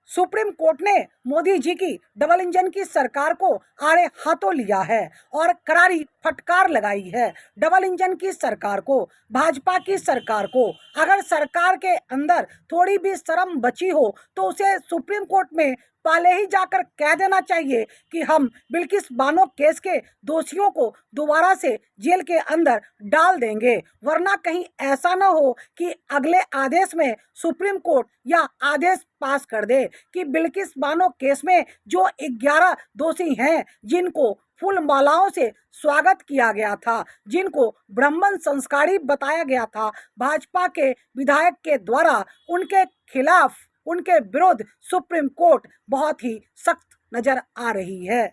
Supreme court ने मोदी जी की double engine की सरकार को आड़े हाथों लिया है और करारी फटकार लगाई है। डबल इंजन की सरकार को, भाजपा की सरकार को अगर सरकार के अंदर थोड़ी भी शर्म बची हो तो उसे सुप्रीम कोर्ट में पहले ही जाकर कह देना चाहिए कि हम बिल्किस बानो केस के दोषियों को दोबारा से जेल के अंदर डाल देंगे, वरना कहीं ऐसा ना हो कि अगले आदेश में सुप्रीम कोर्ट या आदेश पास कर दे कि बिल्किस बानो केस में जो 11 दोषी हैं, जिनको फूल मालाओं से स्वागत किया गया था, जिनको ब्राह्मण संस्कारी बताया गया था भाजपा के विधायक के द्वारा, उनके खिलाफ, उनके विरुद्ध सुप्रीम कोर्ट बहुत ही सख्त नजर आ रही है।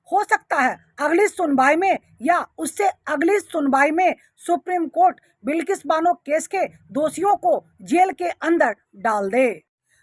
हो सकता है अगली सुनवाई में या उससे अगली सुनवाई में supreme court Bilkis Bano case के दोषियों को जेल के अंदर डाल दे।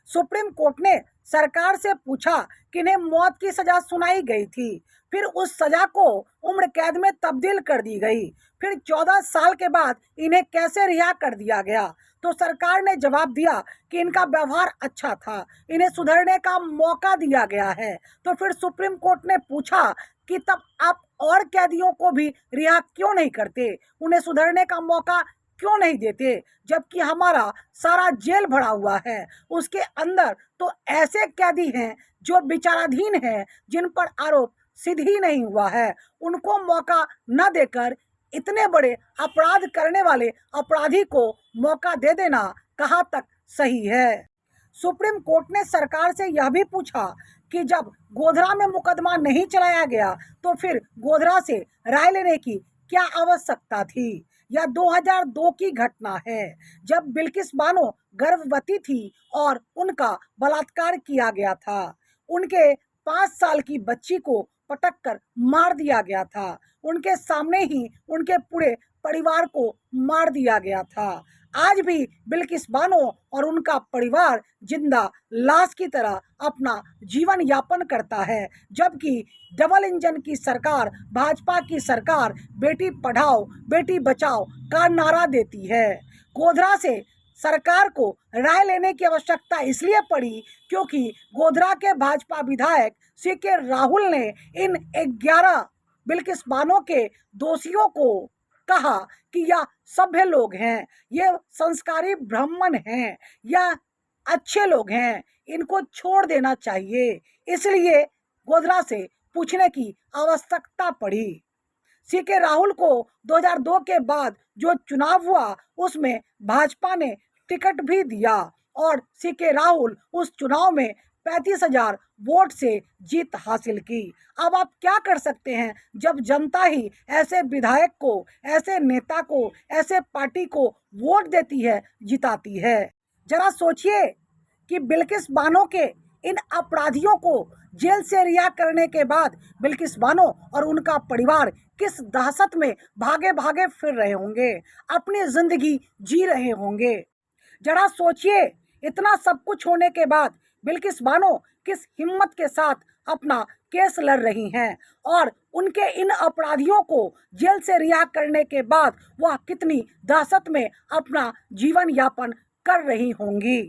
सुप्रीम कोर्ट ने सरकार से पूछा कि इन्हें मौत की सजा सुनाई गई थी, फिर उस सजा को उम्र कैद में तब्दील कर दी गई, फिर 14 साल के बाद इन्हें कैसे रिहा कर दिया गया? तो सरकार ने जवाब दिया कि इनका व्यवहार अच्छा था, इन्हें सुधरने का मौका दिया गया है। तो फिर सुप्रीम कोर्ट ने पूछा कि तब आप और कैदियों को भी रिहा क्यों नहीं करते, उन्हें सुधरने का मौका क्यों नहीं देते, जबकि हमारा सारा जेल भरा हुआ है, उसके अंदर तो ऐसे कैदी हैं जो विचाराधीन हैं, जिन पर आरोप सिद्ध ही नहीं हुआ है, उनको मौका न देकर इतने बड़े अपराध करने वाले अपराधी को मौका दे देना कहाँ तक सही है? सुप्रीम कोर्ट ने सरकार से यह भी पूछा कि जब गोधरा में मुकदमा नहीं चलाया गया तो फिर गोधरा से राय लेने की क्या आवश्यकता थी? यह 2002 की घटना है, जब बिल्किस बानो गर्भवती थी और उनका बलात्कार किया गया था। उनके 5 साल की बच्ची को पटक कर मार दिया गया था, उनके सामने ही उनके पूरे परिवार को मार दिया गया था। आज भी बिल्किस बानो और उनका परिवार जिंदा लाश की तरह अपना जीवन यापन करता है, जबकि डबल इंजन की सरकार, भाजपा की सरकार बेटी पढ़ाओ बेटी बचाओ का नारा देती है। गोधरा से सरकार को राय लेने की आवश्यकता इसलिए पड़ी क्योंकि गोधरा के भाजपा विधायक सीके राहुल ने इन 11 बिल्किस बानो के दोषियों को कहा कि यह सभ्य लोग हैं, ये संस्कारी ब्राह्मण हैं, यह अच्छे लोग हैं, इनको छोड़ देना चाहिए। इसलिए गोधरा से पूछने की आवश्यकता पड़ी। सीके राहुल को 2002 के बाद जो चुनाव हुआ उसमें भाजपा ने टिकट भी दिया और सीके राहुल उस चुनाव में 35,000 वोट से जीत हासिल की। अब आप क्या कर सकते हैं जब जनता ही ऐसे विधायक को, ऐसे नेता को, ऐसे पार्टी को वोट देती है, जिताती है। जरा सोचिए कि बिल्किस बानो के इन अपराधियों को जेल से रिहा करने के बाद बिल्किस बानो और उनका परिवार किस दहशत में भागे भागे फिर रहे होंगे, अपनी जिंदगी जी रहे होंगे। जरा सोचिए, इतना सब कुछ होने के बाद बिल्किस बानो किस हिम्मत के साथ अपना केस लड़ रही हैं और उनके इन अपराधियों को जेल से रिहा करने के बाद वह कितनी दहशत में अपना जीवन यापन कर रही होंगी।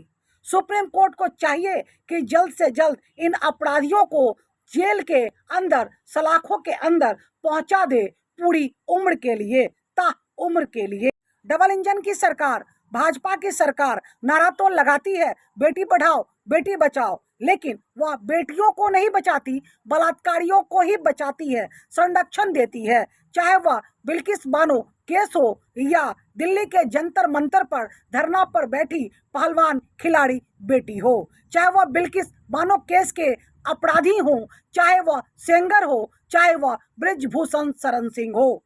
सुप्रीम कोर्ट को चाहिए कि जल्द से जल्द इन अपराधियों को जेल के अंदर, सलाखों के अंदर पहुंचा दे, पूरी उम्र के लिए, ता उम्र के लिए। डबल इंजन की सरकार, भाजपा की सरकार नारा तो लगाती है बेटी पढ़ाओ बेटी बचाओ, लेकिन वह बेटियों को नहीं बचाती, बलात्कारियों को ही बचाती है, संरक्षण देती है। चाहे वह बिल्किस बानो केस हो या दिल्ली के जंतर मंतर पर धरना पर बैठी पहलवान खिलाड़ी बेटी हो, चाहे वह बिल्किस बानो केस के अपराधी हो, चाहे वह सेंगर हो, चाहे वह ब्रिजभूषण शरण सिंह हो।